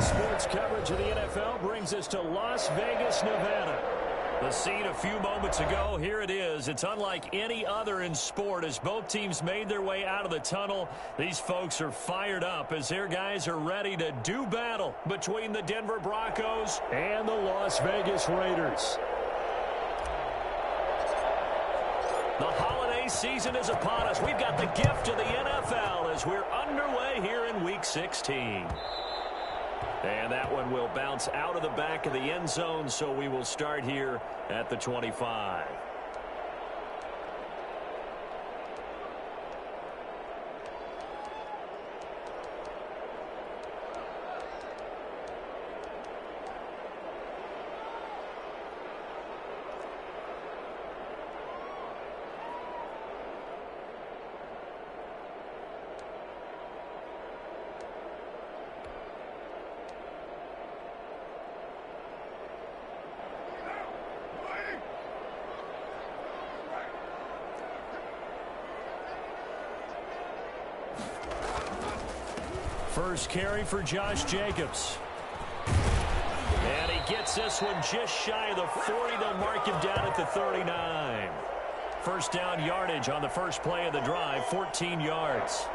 Sports coverage of the NFL brings us to Las Vegas, Nevada. The scene a few moments ago, here it is. It's unlike any other in sport as both teams made their way out of the tunnel. These folks are fired up as their guys are ready to do battle between the Denver Broncos and the Las Vegas Raiders. The holiday season is upon us. We've got the gift of the NFL as we're underway here in Week 16. And that one will bounce out of the back of the end zone, so we will start here at the 25. First carry for Josh Jacobs. And he gets this one just shy of the 40. They'll mark him down at the 39. First down yardage on the first play of the drive, 14 yards.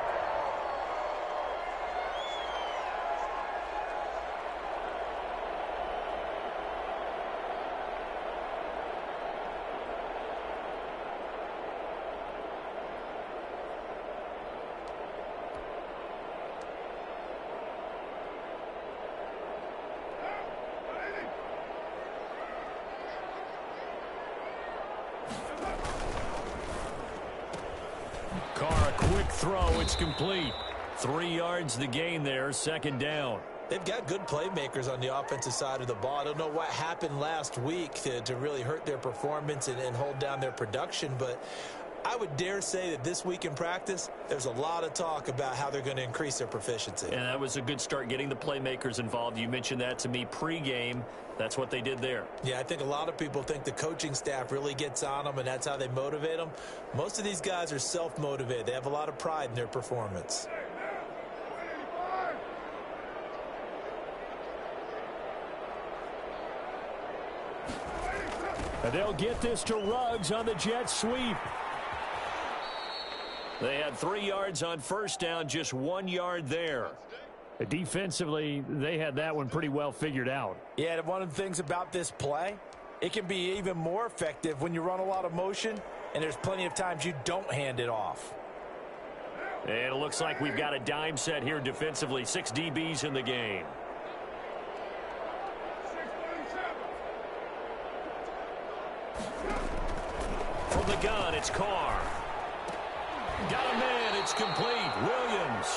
Throw, it's complete. 3 yards the gain there, second down. They've got good playmakers on the offensive side of the ball. I don't know what happened last week to really hurt their performance and hold down their production, but I would dare say that this week in practice, there's a lot of talk about how they're going to increase their proficiency. And that was a good start, getting the playmakers involved. You mentioned that to me pregame. That's what they did there. Yeah, I think a lot of people think the coaching staff really gets on them, and that's how they motivate them. Most of these guys are self-motivated. They have a lot of pride in their performance. And they'll get this to Ruggs on the jet sweep. They had 3 yards on first down, just 1 yard there. Defensively, they had that one pretty well figured out. Yeah, one of the things about this play, it can be even more effective when you run a lot of motion, and there's plenty of times you don't hand it off. And it looks like we've got a dime set here defensively. 6 DBs in the game. From the gun, it's Carr. Got a man, it's complete. Williams.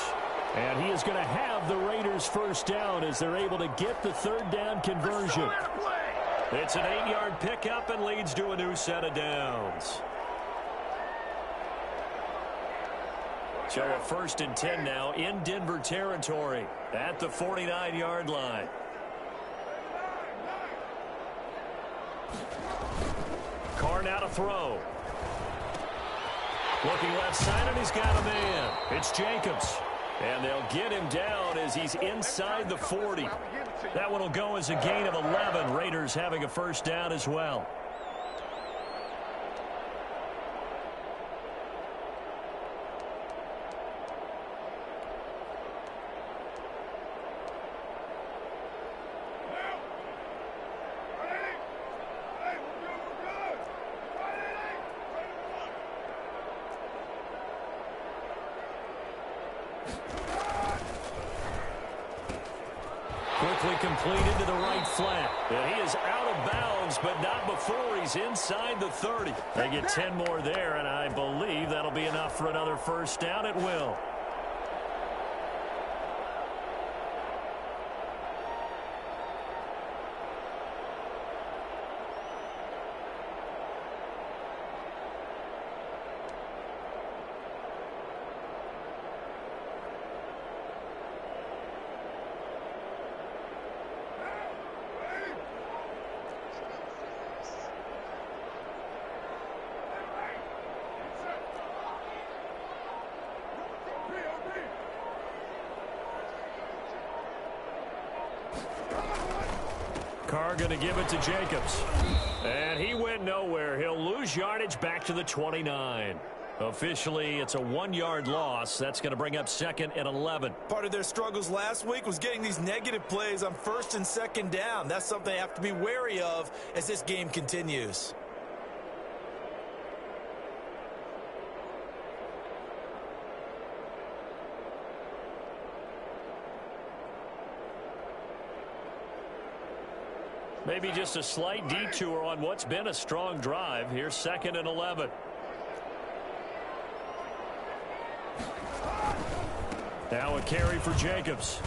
And he is going to have the Raiders first down as they're able to get the third down conversion. It's an 8-yard pickup and leads to a new set of downs. So a 1st and 10 now in Denver territory at the 49-yard line. Carr now to throw. Looking left side, and he's got a man. It's Jacobs. And they'll get him down as he's inside the 40. That one will go as a gain of 11. Raiders having a first down as well. Quickly completed to the right flat. And he is out of bounds, but not before he's inside the 30. They get 10 more there, and I believe that'll be enough for another first down. It will. are going to give it to Jacobs. And he went nowhere. He'll lose yardage back to the 29. Officially, it's a 1-yard loss. That's going to bring up 2nd and 11. Part of their struggles last week was getting these negative plays on 1st and 2nd down. That's something they have to be wary of as this game continues. Maybe just a slight detour on what's been a strong drive. Here's 2nd and 11. Now a carry for Jacobs.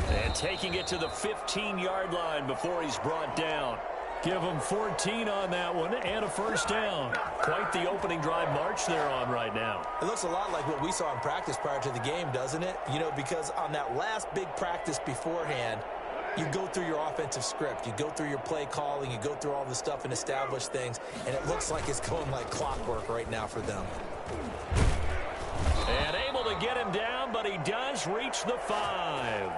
And taking it to the 15-yard line before he's brought down. Give him 14 on that one and a 1st down. Quite the opening drive march they're on right now. It looks a lot like what we saw in practice prior to the game, doesn't it? You know, because on that last big practice beforehand, you go through your offensive script. You go through your play calling. You go through all the stuff and establish things. And it looks like it's going like clockwork right now for them. And able to get him down, but he does reach the 5.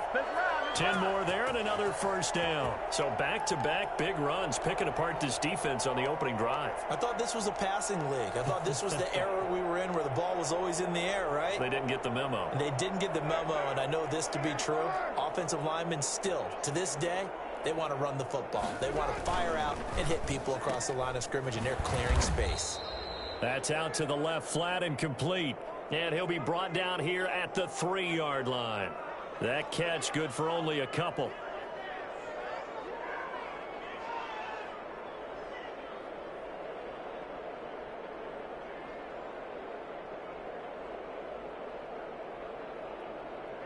10 more there and another 1st down. So back-to-back big runs picking apart this defense on the opening drive. I thought this was a passing league. I thought this was the era we were in where the ball was always in the air, right? They didn't get the memo. And they didn't get the memo, and I know this to be true. Offensive linemen still, to this day, they want to run the football. They want to fire out and hit people across the line of scrimmage, and they're clearing space. That's out to the left, flat and complete. And he'll be brought down here at the 3-yard line. That catch good for only a couple.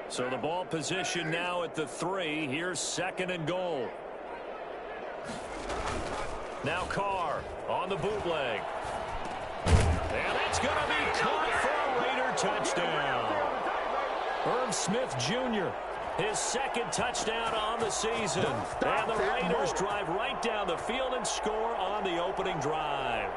So the ball position now at the 3. Here's 2nd and goal. Now Carr on the bootleg. And it's going to be caught for a Raider touchdown. Irv Smith Jr., his 2nd touchdown on the season. And the Raiders drive right down the field and score on the opening drive.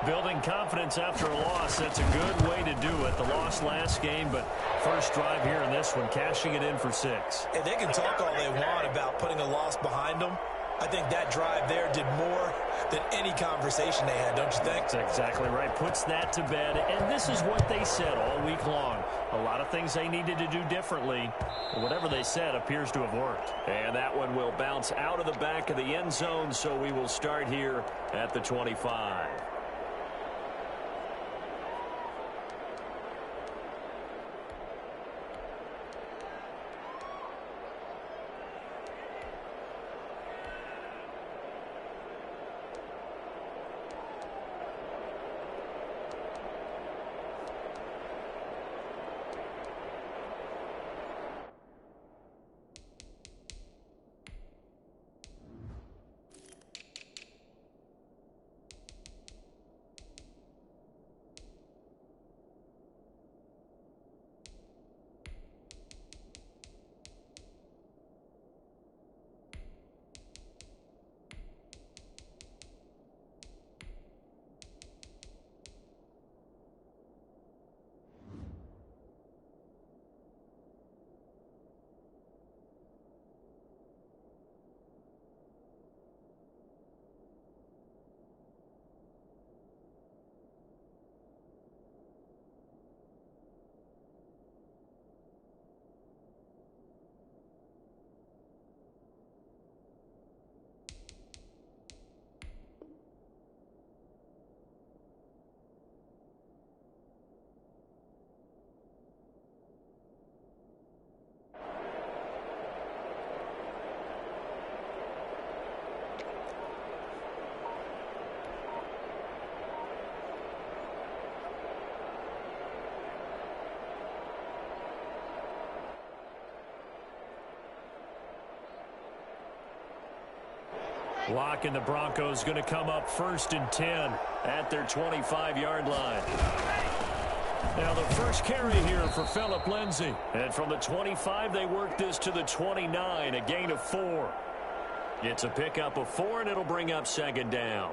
Building confidence after a loss, that's a good way to do it. The loss last game, but first drive here in this one, cashing it in for 6. And they can talk all they want about putting a loss behind them. I think that drive there did more than any conversation they had, don't you think? That's exactly right. Puts that to bed. And this is what they said all week long. A lot of things they needed to do differently. Whatever they said appears to have worked. And that one will bounce out of the back of the end zone, so we will start here at the 25. Lock and the Broncos going to come up 1st and 10 at their 25-yard line. Now the first carry here for Phillip Lindsay. And from the 25, they work this to the 29, a gain of 4. It's a pickup of 4, and it'll bring up 2nd down.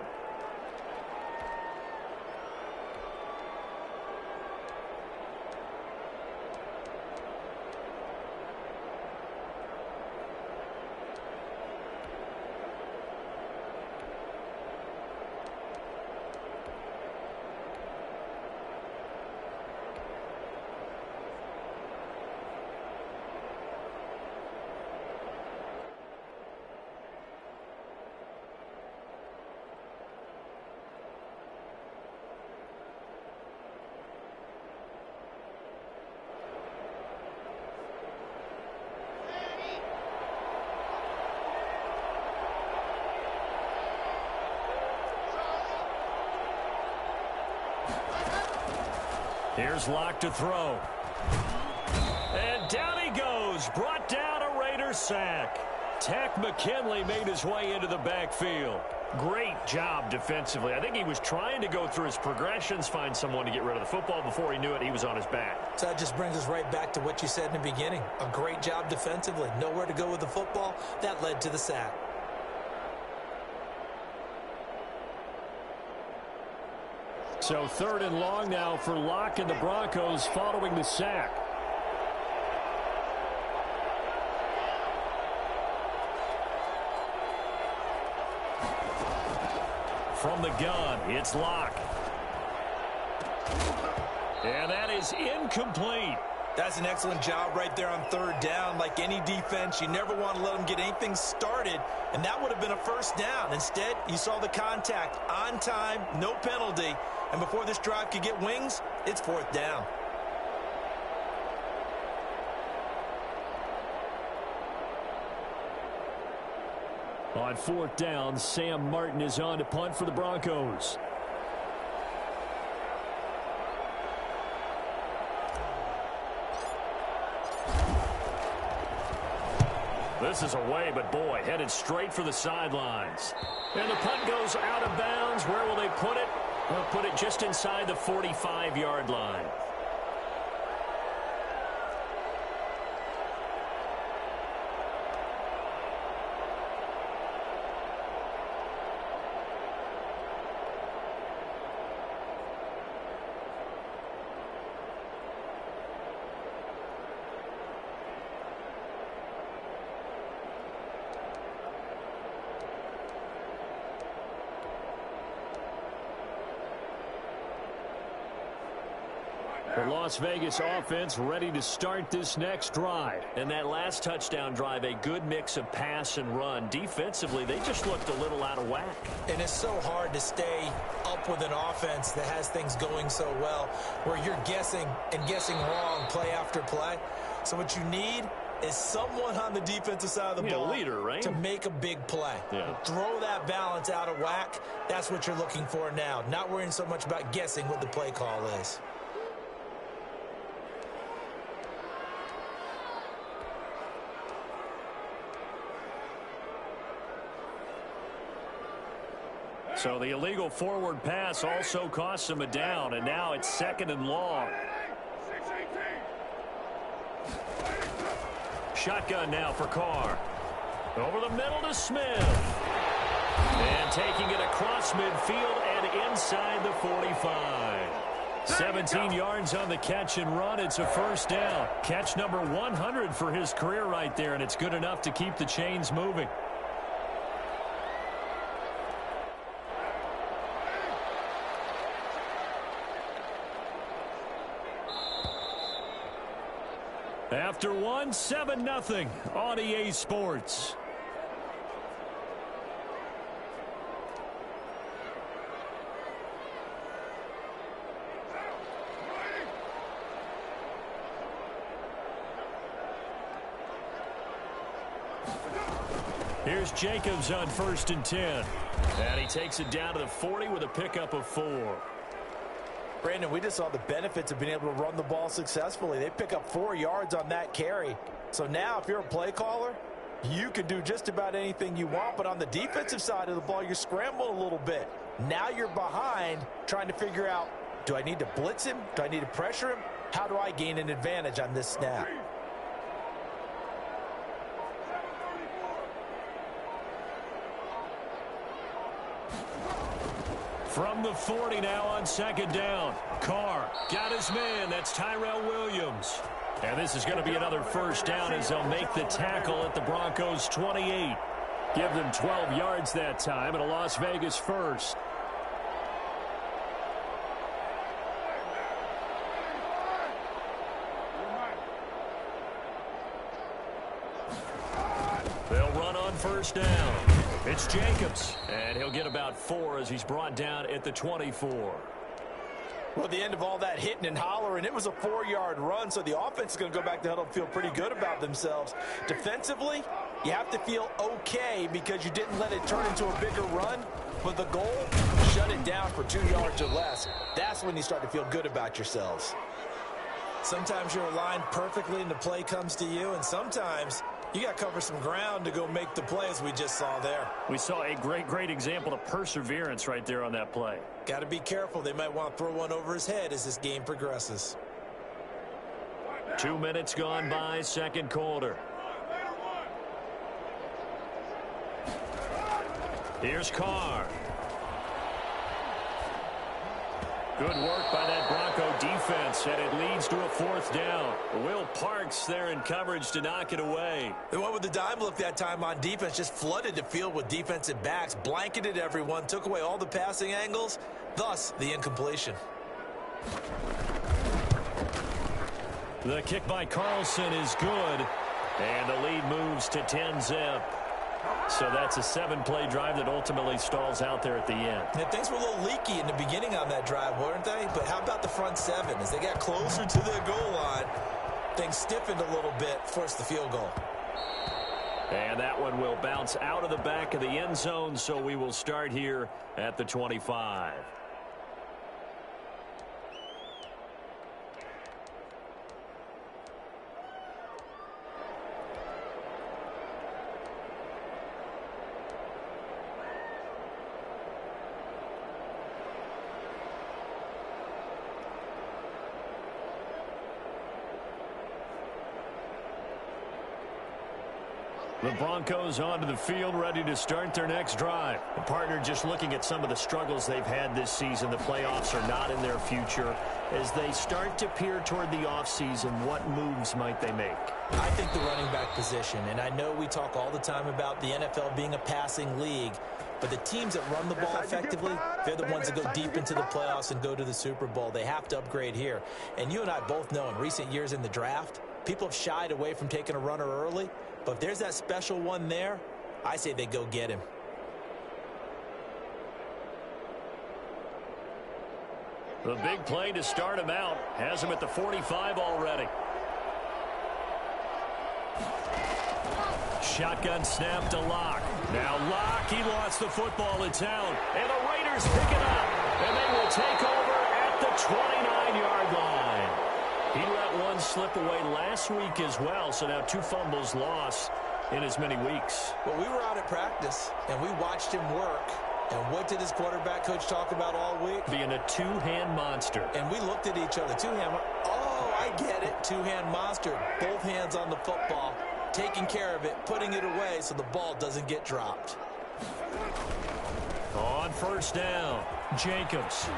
Here's Locke to throw. And down he goes. Brought down a Raider sack. Tech McKinley made his way into the backfield. Great job defensively. I think he was trying to go through his progressions, find someone to get rid of the football. Before he knew it, he was on his back. So that just brings us right back to what you said in the beginning. A great job defensively. Nowhere to go with the football. That led to the sack. So 3rd and long now for Locke and the Broncos following the sack. From the gun, it's Locke. And that is incomplete. That's an excellent job right there on 3rd down. Like any defense, you never want to let them get anything started, and that would have been a 1st down. Instead, you saw the contact on time, no penalty, and before this drive could get wings, it's 4th down. On 4th down, Sam Martin is on to punt for the Broncos. This is away, but boy, headed straight for the sidelines. And the punt goes out of bounds. Where will they put it? They'll put it just inside the 45-yard line. The Las Vegas offense ready to start this next drive. And that last touchdown drive, a good mix of pass and run. Defensively, they just looked a little out of whack. And it's so hard to stay up with an offense that has things going so well, where you're guessing and guessing wrong play after play. So what you need is someone on the defensive side of the ball, leader, right? to make a big play. Yeah. Throw that balance out of whack. That's what you're looking for now. Not worrying so much about guessing what the play call is. So the illegal forward pass also costs him a down, and now it's 2nd and long. Shotgun now for Carr. Over the middle to Smith. And taking it across midfield and inside the 45. 17 yards on the catch and run. It's a 1st down. Catch number 100 for his career right there, and it's good enough to keep the chains moving. After 1, 7-0 on EA Sports. Here's Jacobs on 1st and 10. And he takes it down to the 40 with a pickup of 4. Brandon, we just saw the benefits of being able to run the ball successfully. They pick up 4 yards on that carry. So now if you're a play caller, you can do just about anything you want. But on the defensive side of the ball, you're scrambling a little bit. Now you're behind trying to figure out, do I need to blitz him? Do I need to pressure him? How do I gain an advantage on this snap? From the 40 now on 2nd down. Carr got his man. That's Tyrell Williams. And this is going to be another 1st down as they'll make the tackle at the Broncos 28. Give them 12 yards that time and a Las Vegas 1st. They'll run on 1st down. It's Jacobs, and he'll get about 4 as he's brought down at the 24. Well, at the end of all that hitting and hollering, it was a 4-yard run, so the offense is going to go back to the huddle and feel pretty good about themselves. Defensively, you have to feel okay because you didn't let it turn into a bigger run, but the goal, shut it down for 2 yards or less. That's when you start to feel good about yourselves. Sometimes you're aligned perfectly and the play comes to you, and sometimes you got to cover some ground to go make the play, as we just saw there. We saw a great example of perseverance right there on that play. Got to be careful. They might want to throw one over his head as this game progresses. 2 minutes gone by, second quarter. Here's Carr. Good work by that Bronco defense, and it leads to a 4th down. Will Parks there in coverage to knock it away. They went with the dime look that time on defense, just flooded the field with defensive backs, blanketed everyone, took away all the passing angles, thus the incompletion. The kick by Carlson is good, and the lead moves to 10-zip. So that's a 7-play drive that ultimately stalls out there at the end. Yeah, things were a little leaky in the beginning on that drive, weren't they? But how about the front 7? As they got closer to the goal line, things stiffened a little bit, forced the field goal. And that one will bounce out of the back of the end zone, so we will start here at the 25. The Broncos onto the field, ready to start their next drive. The partner just looking at some of the struggles they've had this season. The playoffs are not in their future. As they start to peer toward the offseason, what moves might they make? I think the running back position, and I know we talk all the time about the NFL being a passing league, but the teams that run the ball effectively, they're the ones that go deep into the playoffs and go to the Super Bowl. They have to upgrade here. And you and I both know in recent years in the draft, people have shied away from taking a runner early. But if there's that special one there, I say they go get him. The big play to start him out has him at the 45 already. Shotgun snap to Locke. Now Locke, he lost the football. It's out. And the Raiders pick it up. And they will take over at the 29-yard line. He let one slip away last week as well, so now 2 fumbles lost in as many weeks. Well, we were out at practice, and we watched him work. And what did his quarterback coach talk about all week? Being a 2-hand monster. And we looked at each other. 2-hand, oh, I get it. 2-hand monster. Both hands on the football, taking care of it, putting it away so the ball doesn't get dropped. On first down, Jacobs.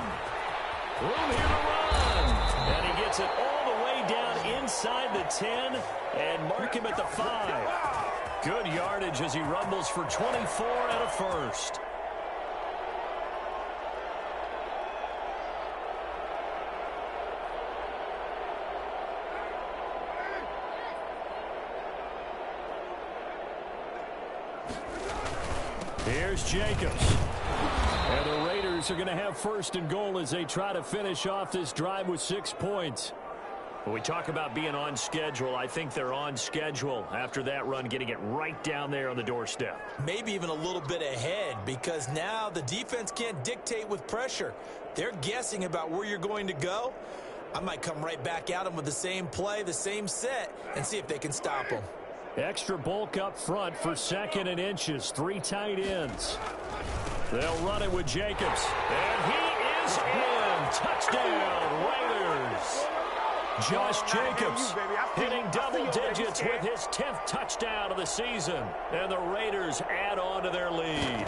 Room here to run. And he gets it all the way down inside the 10 and mark him at the 5. Good yardage as he rumbles for 24 and a first. Here's Jacobs. And the Raiders are going to have first and goal as they try to finish off this drive with 6 points. When we talk about being on schedule, I think they're on schedule after that run, getting it right down there on the doorstep. Maybe even a little bit ahead, because now the defense can't dictate with pressure. They're guessing about where you're going to go. I might come right back at them with the same play, the same set, and see if they can stop them. Extra bulk up front for 2nd and inches. 3 tight ends. They'll run it with Jacobs. And he is in. Touchdown, Raiders. Josh Jacobs hitting double digits with his 10th touchdown of the season. And the Raiders add on to their lead.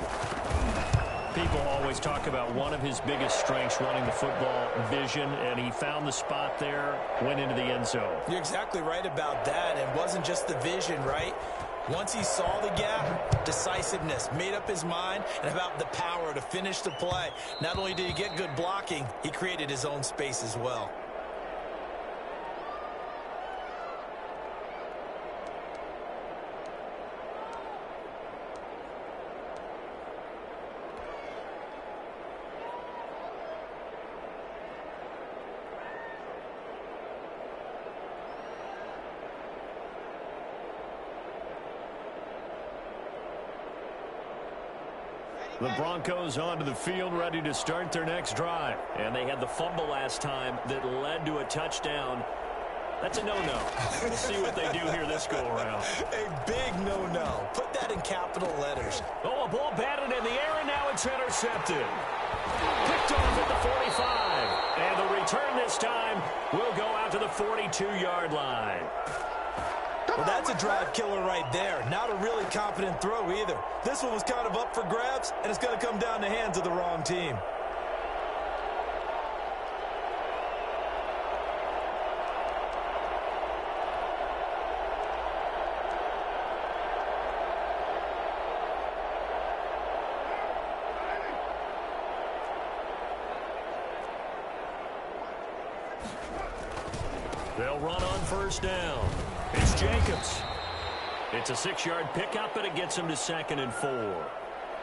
People always talk about one of his biggest strengths running the football, vision, and he found the spot there, went into the end zone. You're exactly right about that. It wasn't just the vision, right? Once he saw the gap, decisiveness, made up his mind, and about the power to finish the play. Not only did he get good blocking, he created his own space as well. The Broncos onto the field, ready to start their next drive. And they had the fumble last time that led to a touchdown. That's a no-no. We'll see what they do here this go-around. A big no-no. Put that in capital letters. Oh, a ball batted in the air, and now it's intercepted. Picked off at the 45. And the return this time will go out to the 42-yard line. Well, that's a drive killer right there. Not a really confident throw either. This one was kind of up for grabs, and it's going to come down the hands of the wrong team. They'll run on first down. It's Jacobs. It's a 6-yard pickup, and it gets him to 2nd and 4.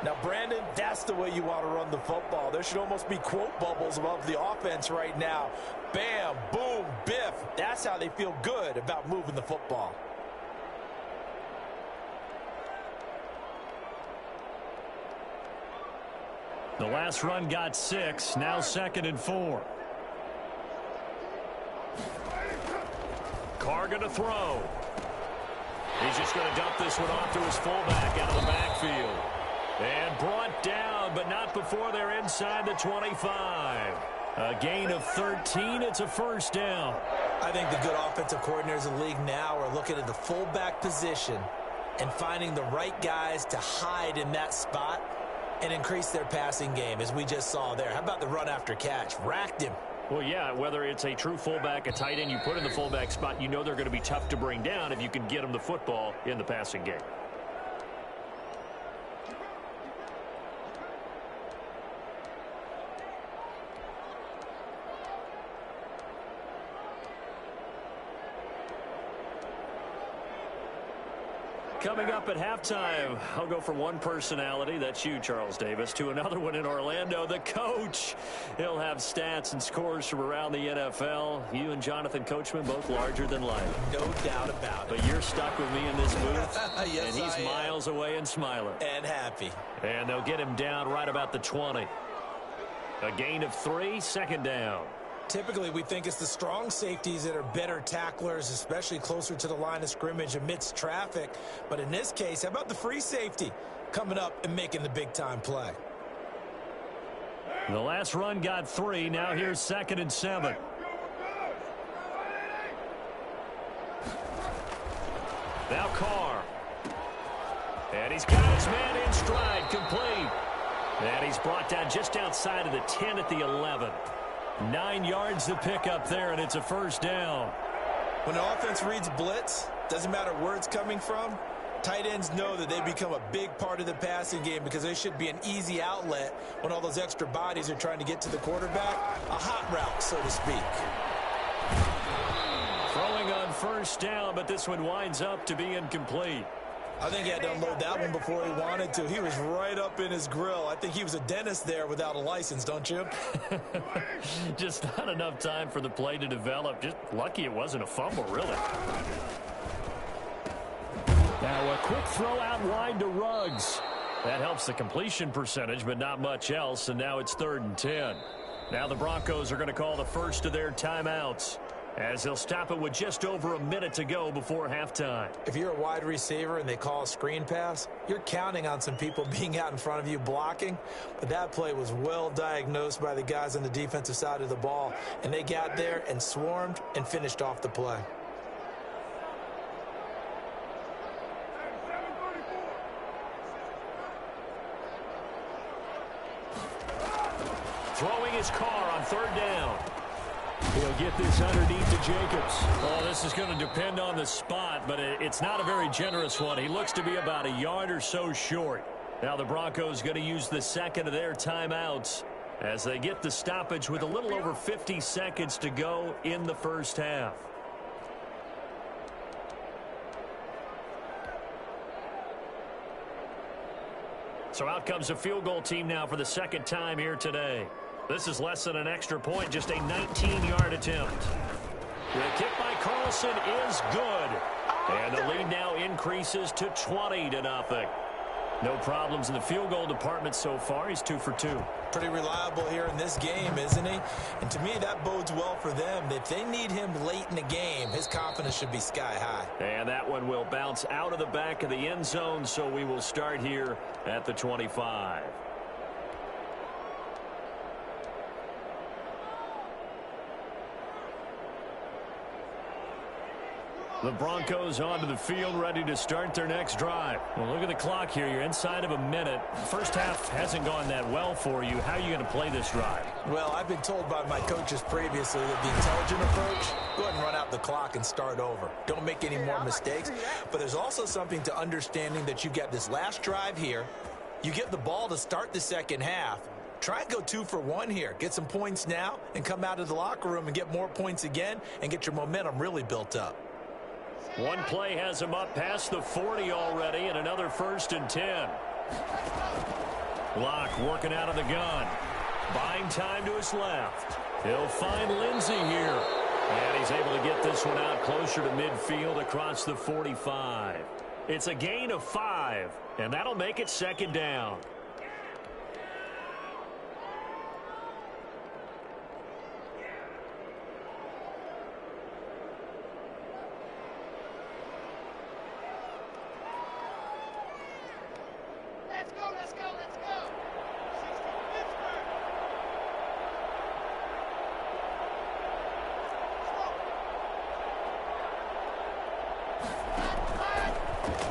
Now, Brandon, that's the way you want to run the football. There should almost be quote bubbles above the offense right now. Bam, boom, biff. That's how they feel good about moving the football. The last run got 6. Now 2nd and 4. Carr going to throw. He's just going to dump this one off to his fullback out of the backfield. And brought down, but not before they're inside the 25. A gain of 13. It's a first down. I think the good offensive coordinators in the league now are looking at the fullback position and finding the right guys to hide in that spot and increase their passing game, as we just saw there. How about the run after catch? Racked him. Well, yeah, whether it's a true fullback, a tight end you put in the fullback spot, you know they're going to be tough to bring down if you can get them the football in the passing game. Coming up at halftime, I'll go from one personality, that's you, Charles Davis, to another one in Orlando, the coach. He'll have stats and scores from around the NFL. You and Jonathan Coachman, both larger than life. No doubt about it. But you're stuck with me in this booth, yes, and he's miles away and smiling. And happy. And they'll get him down right about the 20. A gain of 3, 2nd down. Typically, we think it's the strong safeties that are better tacklers, especially closer to the line of scrimmage amidst traffic. But in this case, how about the free safety coming up and making the big-time play? The last run got 3. Now here's 2nd and 7. Now Carr. And he's got his man in stride, complete. And he's brought down just outside of the 10 at the 11. 9 yards to pick up there, and it's a first down. When the offense reads blitz, doesn't matter where it's coming from, tight ends know that they become a big part of the passing game because they should be an easy outlet when all those extra bodies are trying to get to the quarterback. A hot route, so to speak. Throwing on first down, but this one winds up to be incomplete. I think he had to unload that one before he wanted to. He was right up in his grill. I think he was a dentist there without a license, don't you? Just not enough time for the play to develop. Just lucky it wasn't a fumble, really. Now a quick throw out wide to Ruggs. That helps the completion percentage, but not much else, and now it's 3rd and 10. Now the Broncos are going to call the first of their timeouts, as they'll stop it with just over a minute to go before halftime. If you're a wide receiver and they call a screen pass, you're counting on some people being out in front of you blocking. But that play was well diagnosed by the guys on the defensive side of the ball, and they got there and swarmed and finished off the play. Throwing his Carr on 3rd down. He'll get this underneath to Jacobs. Oh, this is going to depend on the spot, but it's not a very generous one. He looks to be about a yard or so short. Now the Broncos going to use the 2nd of their timeouts as they get the stoppage with a little over 50 seconds to go in the first half. So out comes a field goal team now for the 2nd time here today. This is less than an extra point, just a 19-yard attempt. The kick by Carlson is good. And the lead now increases to 20-0. No problems in the field goal department so far. He's 2 for 2. Pretty reliable here in this game, isn't he? And to me, that bodes well for them. If they need him late in the game, his confidence should be sky high. And that one will bounce out of the back of the end zone, so we will start here at the 25. The Broncos onto the field, ready to start their next drive. Well, look at the clock here. You're inside of a minute. First half hasn't gone that well for you. How are you going to play this drive? Well, I've been told by my coaches previously that the intelligent approach, go ahead and run out the clock and start over. Don't make any more mistakes. But there's also something to understanding that you get this last drive here. You get the ball to start the second half. Try and go 2 for 1 here. Get some points now and come out of the locker room and get more points again and get your momentum really built up. One play has him up past the 40 already, and another 1st and 10. Locke working out of the gun. Buying time to his left. He'll find Lindsey here. And he's able to get this one out closer to midfield across the 45. It's a gain of 5, and that'll make it 2nd down.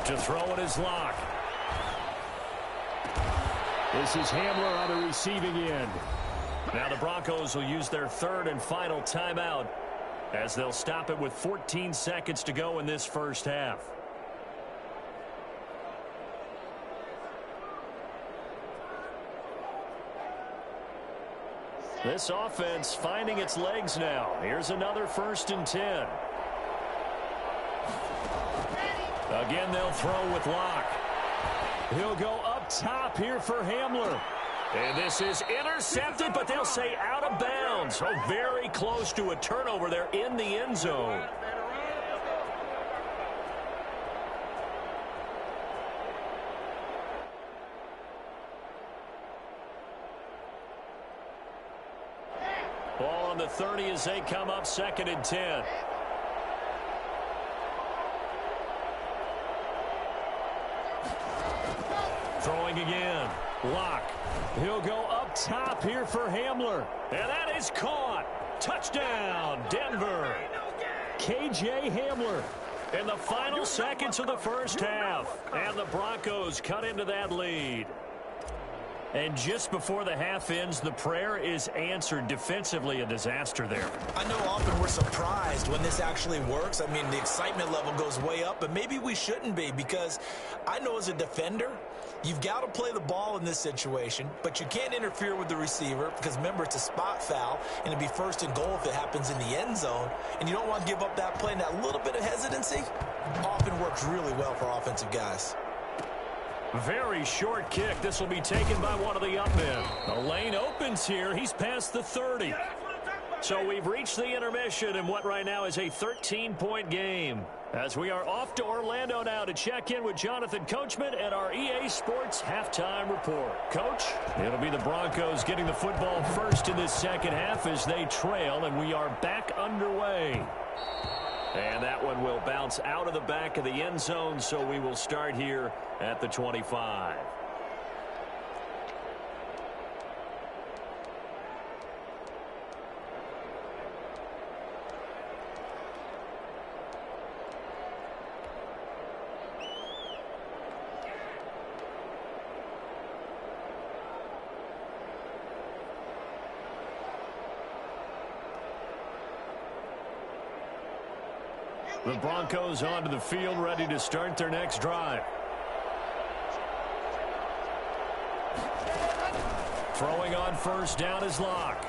To throw it is Locke. This is Hamler on the receiving end. Now the Broncos will use their 3rd and final timeout as they'll stop it with 14 seconds to go in this first half. This offense finding its legs now. Here's another 1st and 10. Again, they'll throw with Locke. He'll go up top here for Hamler. And this is intercepted, but they'll say out of bounds. Oh, very close to a turnover there in the end zone. Ball on the 30 as they come up 2nd and 10. Throwing again. Locke. He'll go up top here for Hamler. And that is caught. Touchdown, Denver. K.J. Hamler in the final seconds of the first half. And the Broncos cut into that lead. And just before the half ends, the prayer is answered. Defensively, a disaster there. I know often we're surprised when this actually works. I mean, the excitement level goes way up, but maybe we shouldn't be, because I know as a defender, you've got to play the ball in this situation, but you can't interfere with the receiver because, remember, it's a spot foul, and it'd be 1st and goal if it happens in the end zone, and you don't want to give up that play. And that little bit of hesitancy often works really well for offensive guys. Very short kick. This will be taken by one of the up men. The lane opens here. He's past the 30. So we've reached the intermission in what right now is a 13-point game. As we are off to Orlando now to check in with Jonathan Coachman and our EA Sports halftime report. Coach, it'll be the Broncos getting the football first in this second half as they trail, and we are back underway. And that one will bounce out of the back of the end zone, so we will start here at the 25. The Broncos onto the field, ready to start their next drive. Throwing on 1st down is Locke.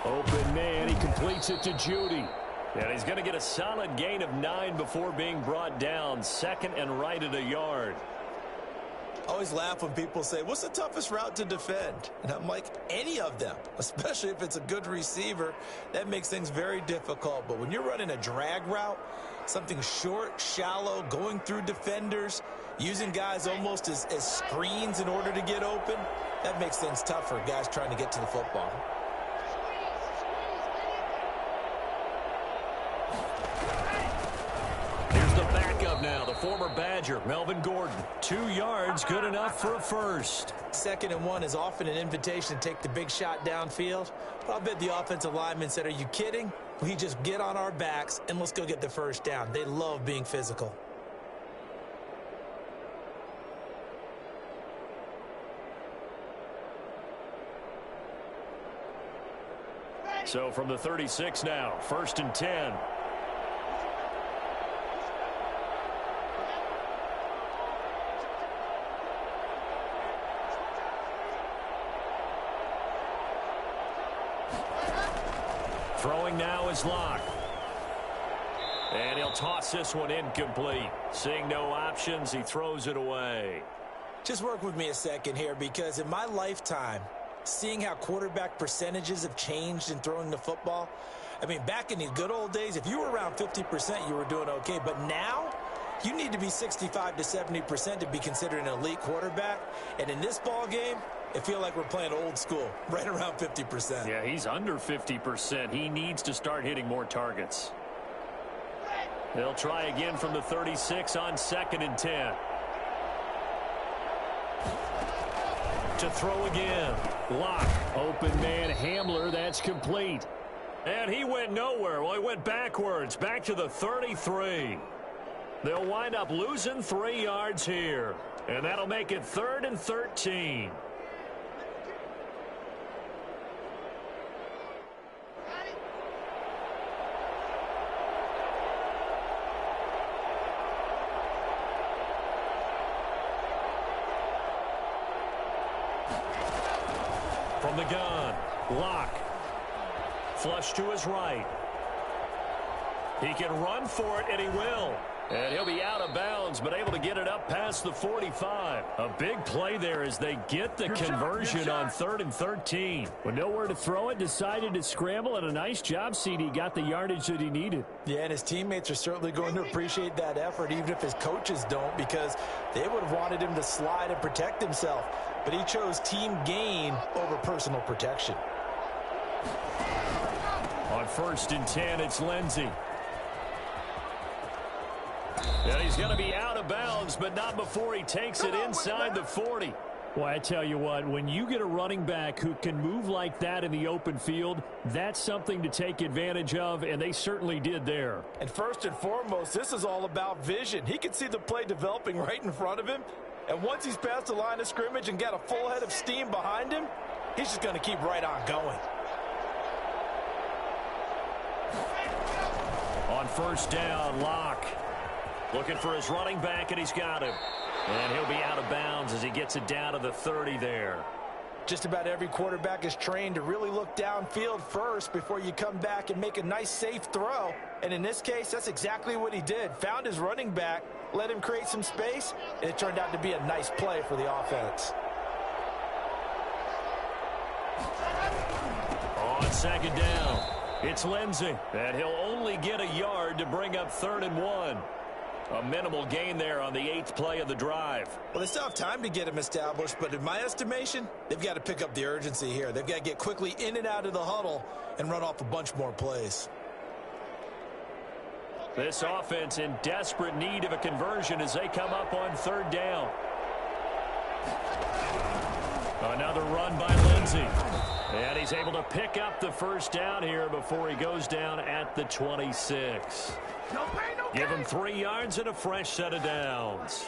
Open man, he completes it to Judy. And he's going to get a solid gain of 9 before being brought down. 2nd and right at a yard. I always laugh when people say, what's the toughest route to defend? And I'm like, any of them, especially if it's a good receiver. That makes things very difficult. But when you're running a drag route, something short, shallow, going through defenders, using guys almost as screens in order to get open, that makes things tough for guys trying to get to the football. Now, the former Badger, Melvin Gordon. 2 yards, good enough for a first. 2nd and 1 is often an invitation to take the big shot downfield. But I'll bet the offensive lineman said, are you kidding? We just get on our backs and let's go get the first down. They love being physical. So from the 36 now, 1st and 10. Throwing now is Locke. And he'll toss this one incomplete. Seeing no options, he throws it away. Just work with me a second here, because in my lifetime, seeing how quarterback percentages have changed in throwing the football, I mean, back in the good old days, if you were around 50%, you were doing okay. But now, you need to be 65 to 70% to be considered an elite quarterback. And in this ball game, I feel like we're playing old school, right around 50%. Yeah, he's under 50%. He needs to start hitting more targets. They'll try again from the 36 on 2nd and 10. To throw again. Locke, open man, Hamler, that's complete. And he went nowhere. Well, he went backwards, back to the 33. They'll wind up losing 3 yards here. And that'll make it 3rd and 13. From the gun, Locke. Flush to his right. He can run for it, and he will. And he'll be out of bounds, but able to get it up past the 45. A big play there as they get the conversion on 3rd and 13. With nowhere to throw it, decided to scramble, and a nice job, CD. Got the yardage that he needed. Yeah, and his teammates are certainly going to appreciate that effort, even if his coaches don't, because they would have wanted him to slide and protect himself. But he chose team gain over personal protection. On 1st and 10, it's Lindsey. And he's going to be out of bounds, but not before he takes it inside the 40. Well, I tell you what, when you get a running back who can move like that in the open field, that's something to take advantage of, and they certainly did there. And first and foremost, this is all about vision. He can see the play developing right in front of him, and once he's past the line of scrimmage and got a full head of steam behind him, he's just going to keep right on going. On 1st down, Locke. Looking for his running back, and he's got him. And he'll be out of bounds as he gets it down to the 30 there. Just about every quarterback is trained to really look downfield first before you come back and make a nice, safe throw. And in this case, that's exactly what he did. Found his running back, let him create some space, and it turned out to be a nice play for the offense. On 2nd down, it's Lindsey. And he'll only get a yard to bring up 3rd and 1. A minimal gain there on the 8th play of the drive. Well, they still have time to get him established, but in my estimation, they've got to pick up the urgency here. They've got to get quickly in and out of the huddle and run off a bunch more plays. This offense in desperate need of a conversion as they come up on 3rd down. Another run by Lindsey. And he's able to pick up the 1st down here before he goes down at the 26. Give him 3 yards and a fresh set of downs.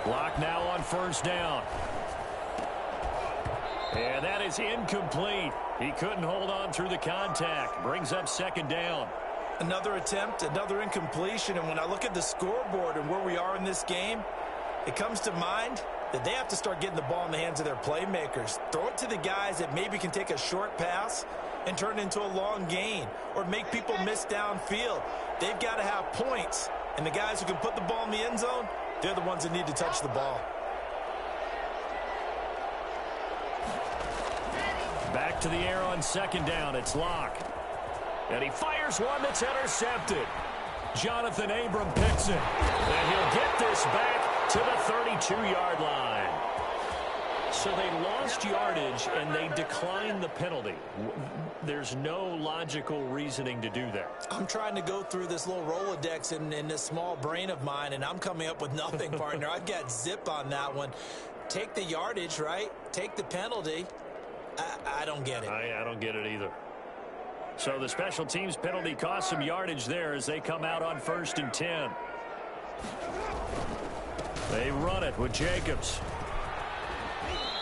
Block now on 1st down. And that is incomplete. He couldn't hold on through the contact. Brings up 2nd down. Another attempt, another incompletion, and when I look at the scoreboard and where we are in this game, It comes to mind that they have to start getting the ball in the hands of their playmakers. Throw it to the guys that maybe can take a short pass and turn it into a long gain or make people miss downfield. They've got to have points, and the guys who can put the ball in the end zone, they're the ones that need to touch the ball. Back to the air on second down. It's Locke. And he fires one that's intercepted. Jonathan Abram picks it. And he'll get this back to the 32-yard line. So they lost yardage, and they declined the penalty. There's no logical reasoning to do that. I'm trying to go through this little Rolodex in this small brain of mine, and I'm coming up with nothing, partner. I've got zip on that one. Take the yardage, right? Take the penalty. I don't get it. I don't get it either. So the special teams penalty cost some yardage there as they come out on 1st and 10. They run it with Jacobs.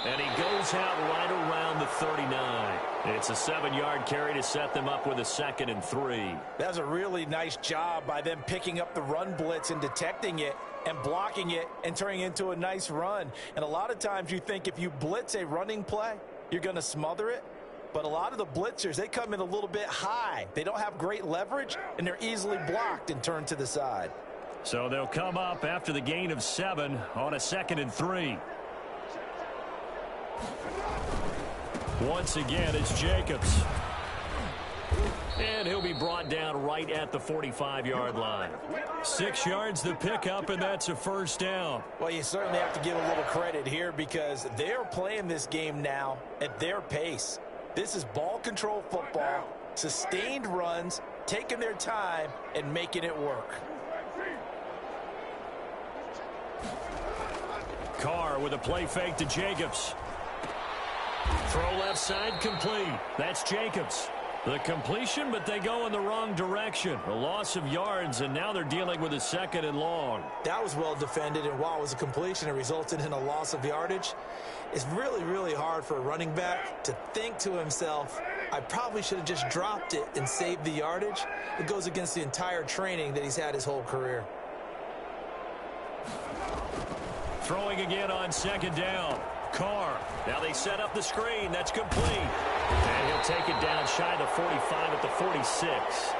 And he goes out right around the 39. It's a 7-yard carry to set them up with a 2nd and 3. That's a really nice job by them picking up the run blitz and detecting it and blocking it and turning it into a nice run. And a lot of times you think if you blitz a running play, you're going to smother it. But a lot of the blitzers, they come in a little bit high. They don't have great leverage, and they're easily blocked and turned to the side. So they'll come up after the gain of 7 on a 2nd and 3. Once again, it's Jacobs. And he'll be brought down right at the 45-yard line. 6 yards the pickup, and that's a 1st down. Well, you certainly have to give a little credit here because they're playing this game now at their pace. This is ball control football, sustained runs, taking their time, and making it work. Carr with a play fake to Jacobs. Throw left side complete. That's Jacobs. The completion, but they go in the wrong direction. A loss of yards, and now they're dealing with a 2nd and long. That was well defended, and while it was a completion, it resulted in a loss of yardage. It's really, really hard for a running back to think to himself, I probably should have just dropped it and saved the yardage. It goes against the entire training that he's had his whole career. Throwing again on 2nd down. Carr. Now they set up the screen. That's complete. And he'll take it down shy of the 45 at the 46.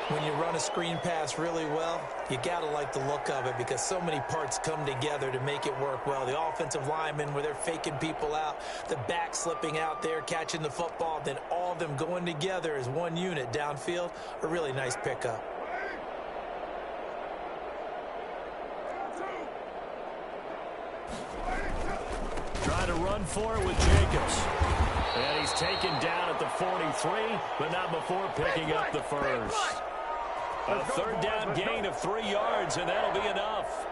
When you run a screen pass really well, you got to like the look of it because so many parts come together to make it work well. The offensive linemen where they're faking people out, the back slipping out there, catching the football, then all of them going together as one unit downfield, a really nice pickup. Trying to run for it with Jacobs. And he's taken down at the 43, but not before picking up the 1st. A 3rd down gain of 3 yards, and that'll be enough.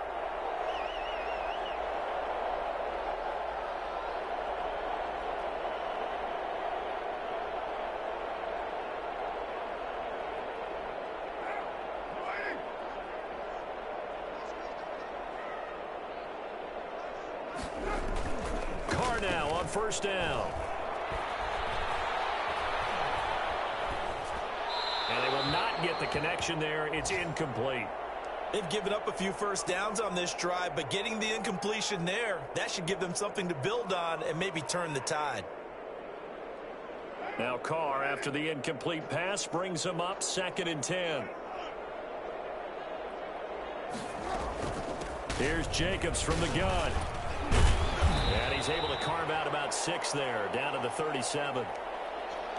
Carr now on 1st down. And they will not get the connection there. It's incomplete. They've given up a few 1st downs on this drive, but getting the incompletion there, that should give them something to build on and maybe turn the tide. Now Carr, after the incomplete pass, brings him up 2nd and 10. Here's Jacobs from the gun. And he's able to carve out about 6 there, down to the 37.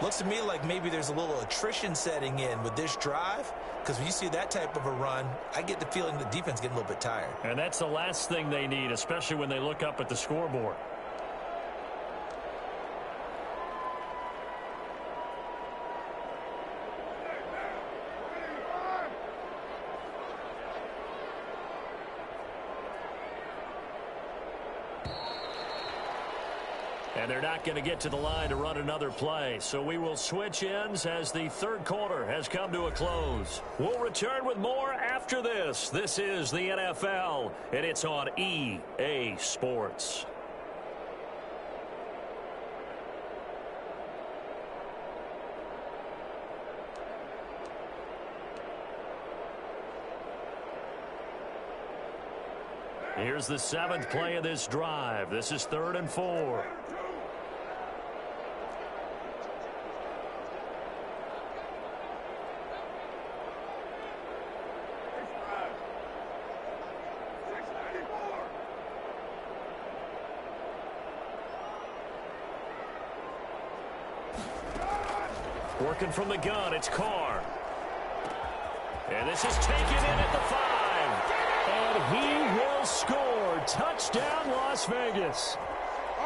Looks to me like maybe there's a little attrition setting in with this drive because when you see that type of a run, I get the feeling the defense getting a little bit tired. And that's the last thing they need, especially when they look up at the scoreboard. And they're not going to get to the line to run another play. So we will switch ends as the 3rd quarter has come to a close. We'll return with more after this. This is the NFL, and it's on EA Sports. Here's the 7th play of this drive. This is 3rd and 4. Working from the gun, it's Carr. And this is taken in at the 5. And he will score. Touchdown, Las Vegas.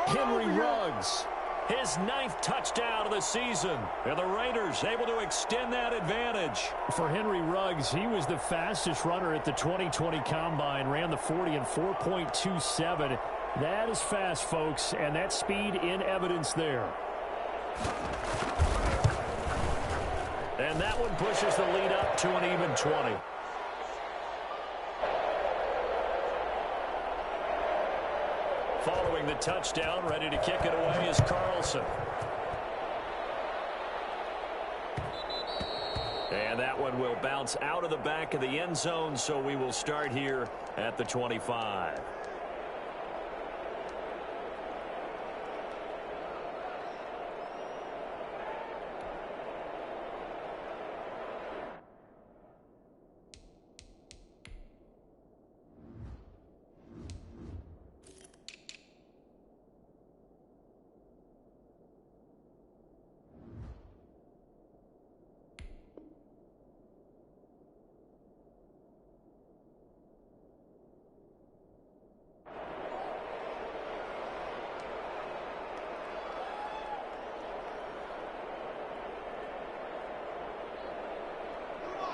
Henry Ruggs. His 9th touchdown of the season. And the Raiders able to extend that advantage. For Henry Ruggs, he was the fastest runner at the 2020 Combine. Ran the 40 in 4.27. That is fast, folks, and that speed in evidence there. And that one pushes the lead up to an even 20. Following the touchdown, ready to kick it away is Carlson. And that one will bounce out of the back of the end zone, so we will start here at the 25.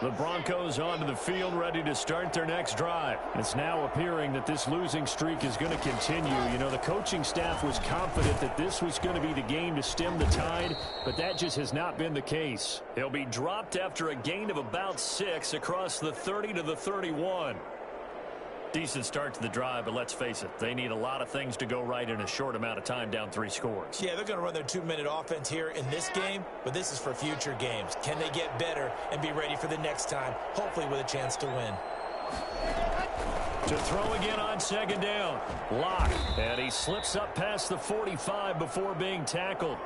The Broncos onto the field, ready to start their next drive. It's now appearing that this losing streak is going to continue. You know, the coaching staff was confident that this was going to be the game to stem the tide, but that just has not been the case. He'll be dropped after a gain of about 6 across the 30 to the 31. Decent start to the drive, but let's face it, they need a lot of things to go right in a short amount of time, down 3 scores. Yeah, they're going to run their 2-minute offense here in this game, but this is for future games. Can they get better and be ready for the next time, hopefully with a chance to win? To throw again on 2nd down. Lock, and he slips up past the 45 before being tackled.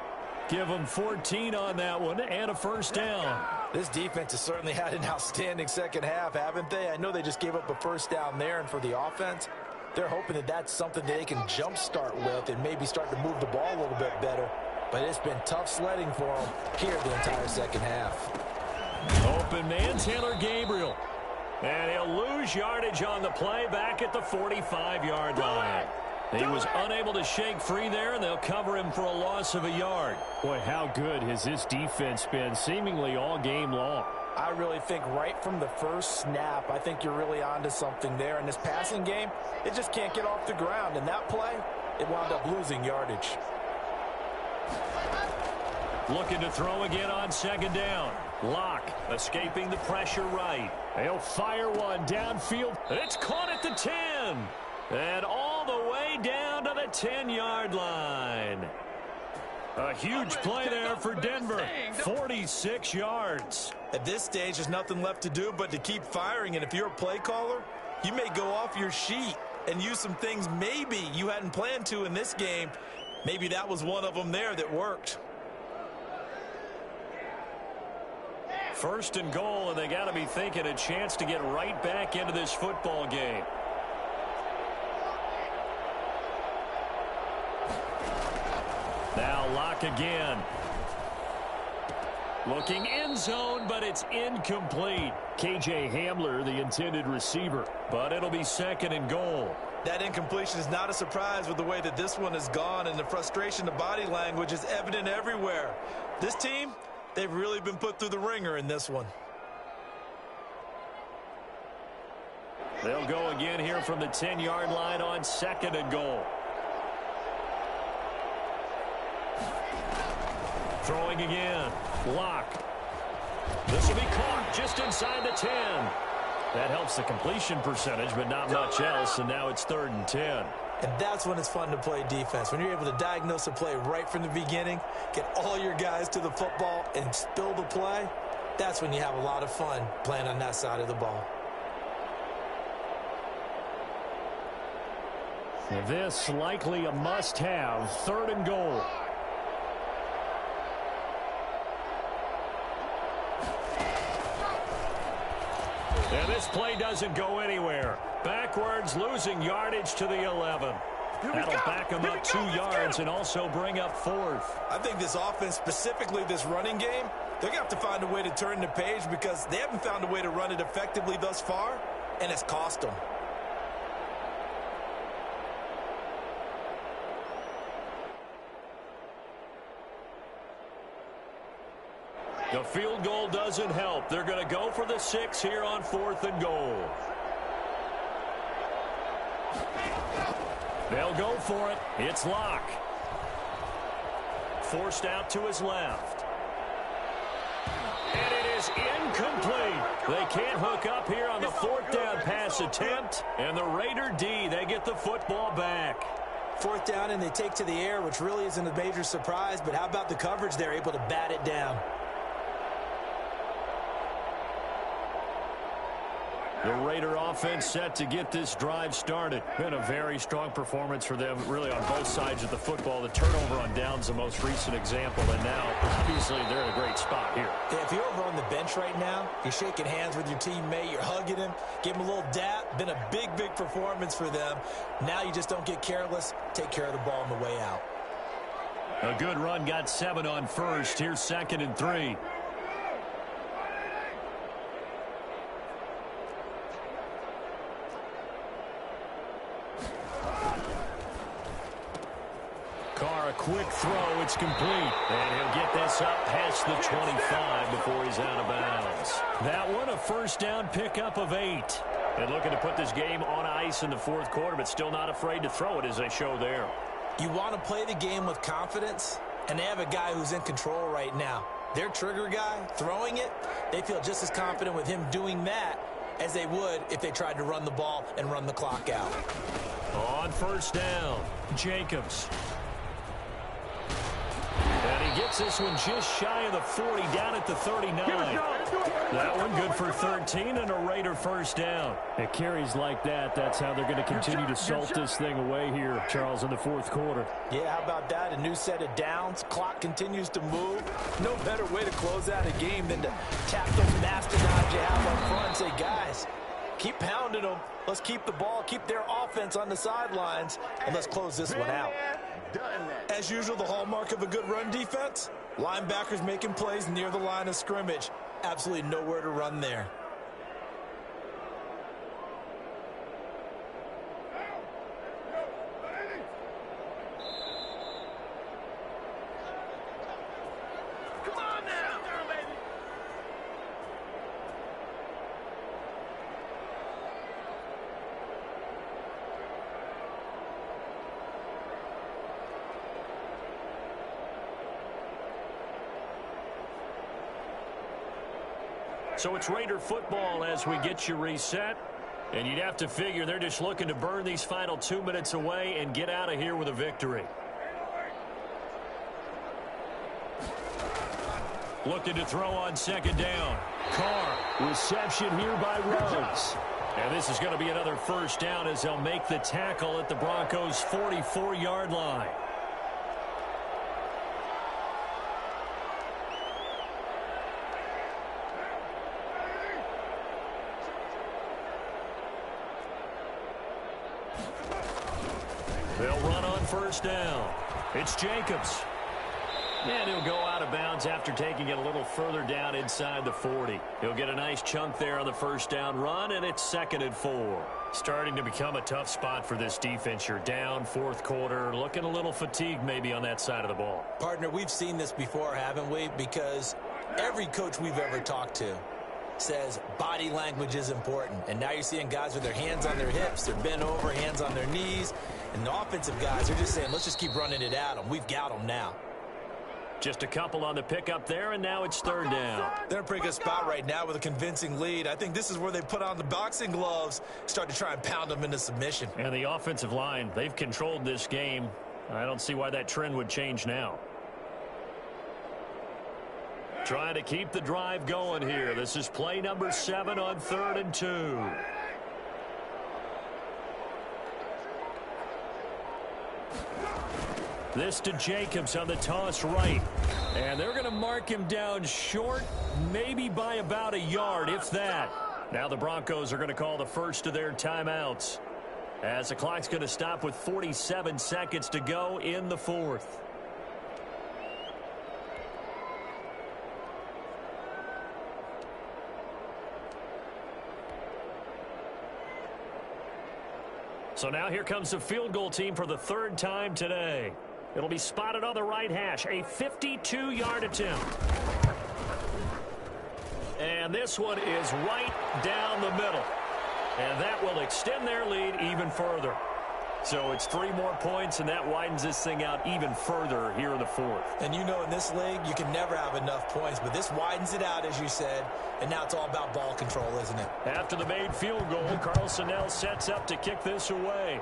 Give him 14 on that one and a 1st down. This defense has certainly had an outstanding second half, haven't they? I know they just gave up a 1st down there, and for the offense, they're hoping that that's something that they can jumpstart with and maybe start to move the ball a little bit better. But it's been tough sledding for them here the entire second half. Open man, Taylor Gabriel. And he'll lose yardage on the play back at the 45-yard line. He was unable to shake free there, and they'll cover him for a loss of a yard. Boy, how good has this defense been seemingly all game long? I really think right from the first snap, I think you're really onto something there. In this passing game, it just can't get off the ground. And that play, it wound up losing yardage. Looking to throw again on 2nd down. Lock escaping the pressure right. They'll fire one downfield. It's caught at the 10. And all the way down to the 10-yard line. A huge play there for Denver. 46 yards. At this stage, there's nothing left to do but to keep firing. And if you're a play caller, you may go off your sheet and use some things maybe you hadn't planned to in this game. Maybe that was one of them there that worked. 1st and goal, and they got to be thinking a chance to get right back into this football game. Now Lock again. Looking end zone, but it's incomplete. KJ Hamler, the intended receiver. But it'll be 2nd and goal. That incompletion is not a surprise with the way that this one has gone, and the frustration, the body language is evident everywhere. This team, they've really been put through the ringer in this one. They'll go again here from the 10-yard line on 2nd and goal. Throwing again. Lock. This will be caught just inside the 10. That helps the completion percentage, but not much else, and now it's 3rd and 10. And that's when it's fun to play defense. When you're able to diagnose a play right from the beginning, get all your guys to the football and spill the play, that's when you have a lot of fun playing on that side of the ball. This likely a must-have, 3rd and goal. And this play doesn't go anywhere. Backwards, losing yardage to the 11. That'll back them up 2 yards and also bring up 4th. I think this offense, specifically this running game, they're going to have to find a way to turn the page because they haven't found a way to run it effectively thus far, and it's cost them. The field goal doesn't help. They're going to go for the 6 here on 4th and goal. They'll go for it. It's Locke. Forced out to his left. And it is incomplete. They can't hook up here on the 4th down pass attempt. And the Raider D, they get the football back. 4th down and they take to the air, which really isn't a major surprise. But how about the coverage? They're able to bat it down. The Raider offense set to get this drive started. Been a very strong performance for them, really, on both sides of the football. The turnover on downs, the most recent example, and now, obviously, they're in a great spot here. Yeah, if you're over on the bench right now, you're shaking hands with your teammate, you're hugging him, give him a little dap. Been a big, big performance for them. Now you just don't get careless. Take care of the ball on the way out. A good run, got 7 on first. Here's 2nd and 3. Quick throw, it's complete. And he'll get this up past the 25 before he's out of bounds. That one, a 1st down pickup of 8. And looking to put this game on ice in the 4th quarter, but still not afraid to throw it as they show there. You want to play the game with confidence, and they have a guy who's in control right now. Their trigger guy, throwing it, they feel just as confident with him doing that as they would if they tried to run the ball and run the clock out. On 1st down, Jacobs. And he gets this one just shy of the 40, down at the 39. That one good for 13 and a Raider 1st down. It carries like that. That's how they're going to continue to salt this thing away here, Charles, in the 4th quarter. Yeah, how about that? A new set of downs. Clock continues to move. No better way to close out a game than to tap those mastodons you have up front and say, guys, keep pounding them. Let's keep the ball, keep their offense on the sidelines, and let's close this one out. As usual, the hallmark of a good run defense, linebackers making plays near the line of scrimmage. Absolutely nowhere to run there. So it's Raider football as we get you reset. And you'd have to figure they're just looking to burn these final 2 minutes away and get out of here with a victory. Looking to throw on 2nd down. Carr, reception here by Rhodes. And this is going to be another 1st down as they'll make the tackle at the Broncos' 44-yard line. They'll run on 1st down. It's Jacobs. And he'll go out of bounds after taking it a little further down inside the 40. He'll get a nice chunk there on the 1st down run, and it's 2nd and 4. Starting to become a tough spot for this defense. You're down 4th quarter, looking a little fatigued maybe on that side of the ball. Partner, we've seen this before, haven't we? Because every coach we've ever talked to says body language is important. And now you're seeing guys with their hands on their hips, they're bent over, hands on their knees. And the offensive guys are just saying, let's just keep running it at them. We've got them now. Just a couple on the pickup there, and now it's 3rd down. They're in a pretty good spot right now with a convincing lead. I think this is where they put on the boxing gloves, start to try and pound them into submission. And the offensive line, they've controlled this game. I don't see why that trend would change now. Trying to keep the drive going here. This is play number 7 on 3rd and 2. This to Jacobs on the toss right. And they're going to mark him down short, maybe by about a yard, if that. Now the Broncos are going to call the first of their timeouts, as the clock's going to stop with 47 seconds to go in the fourth. So now here comes the field goal team for the third time today. It'll be spotted on the right hash, a 52-yard attempt. And this one is right down the middle. And that will extend their lead even further. So it's 3 more points, and that widens this thing out even further here in the fourth. And you know in this league, you can never have enough points, but this widens it out, as you said, and now it's all about ball control, isn't it? After the made field goal, Carlson now sets up to kick this away.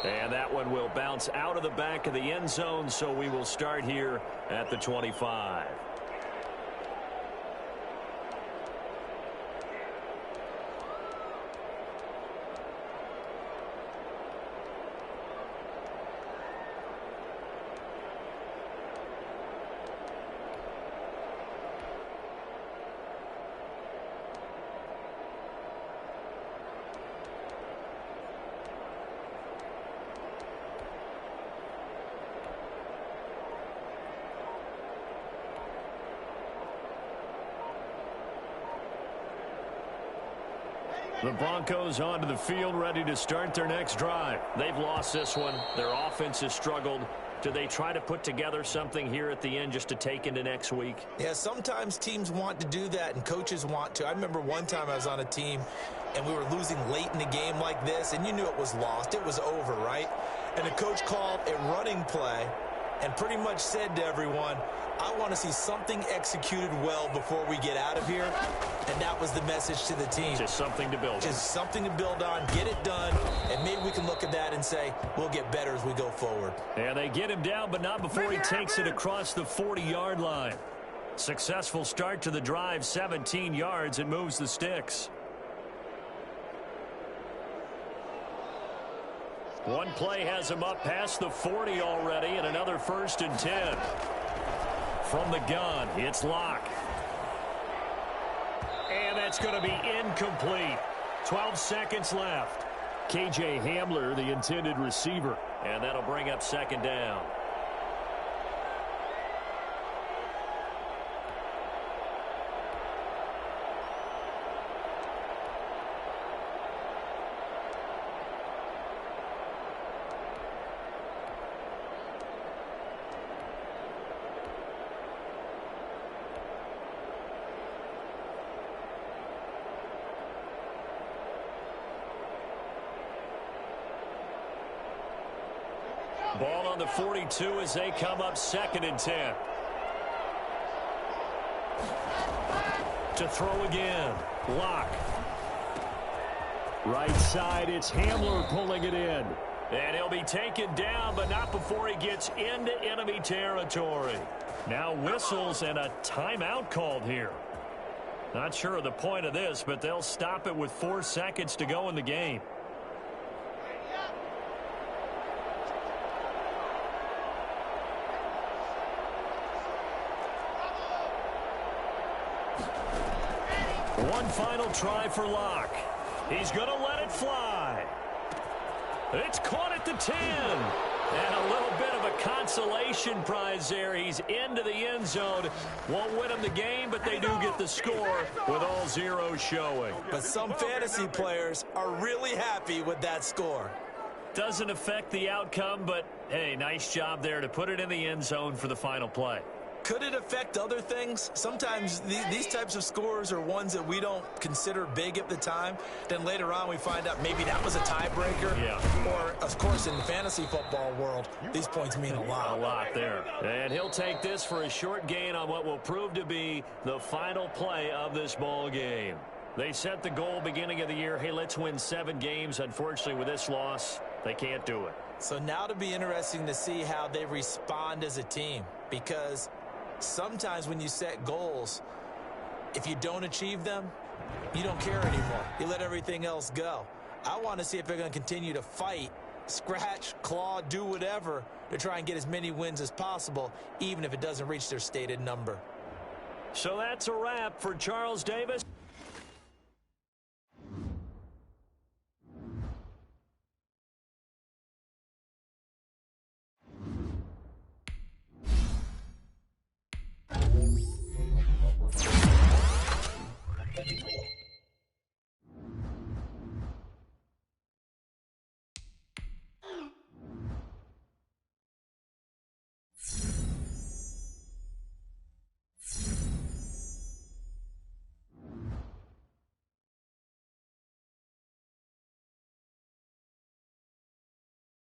And that one will bounce out of the back of the end zone, so we will start here at the 25. The Broncos onto the field, ready to start their next drive. They've lost this one. Their offense has struggled. Do they try to put together something here at the end just to take into next week? Yeah, sometimes teams want to do that and coaches want to. I remember one time I was on a team and we were losing late in the game like this, and you knew it was lost. It was over, right? And the coach called a running play and pretty much said to everyone, I want to see something executed well before we get out of here. And that was the message to the team. Just something to build on. Just something to build on, get it done, and maybe we can look at that and say, we'll get better as we go forward. And they get him down, but not before he takes it across the 40-yard line. Successful start to the drive, 17 yards, and moves the sticks. One play has him up past the 40 already, and another 1st and 10. From the gun, it's Locke. And that's going to be incomplete. 12 seconds left. KJ Hamler, the intended receiver. And that'll bring up 2nd down. Ball on the 42 as they come up 2nd and 10. To throw again. Locke. Right side, it's Hamler pulling it in. And he'll be taken down, but not before he gets into enemy territory. Now whistles and a timeout called here. Not sure of the point of this, but they'll stop it with 4 seconds to go in the game. One final try for Locke. He's going to let it fly. It's caught at the 10. And a little bit of a consolation prize there. He's into the end zone. Won't win him the game, but they do get the score with all zeros showing. But some fantasy players are really happy with that score. Doesn't affect the outcome, but, hey, nice job there to put it in the end zone for the final play. Could it affect other things? Sometimes these types of scores are ones that we don't consider big at the time. Then later on we find out maybe that was a tiebreaker. Yeah. Or, of course, in the fantasy football world, these points mean a lot. A lot there. And he'll take this for a short gain on what will prove to be the final play of this ball game. They set the goal beginning of the year, hey, let's win 7 games. Unfortunately, with this loss, they can't do it. So now to be interesting to see how they respond as a team, because sometimes when you set goals, if you don't achieve them, you don't care anymore. You let everything else go. I want to see if they're going to continue to fight scratch, claw, do whatever to try and get as many wins as possible, even if it doesn't reach their stated number. So that's a wrap for Charles Davis.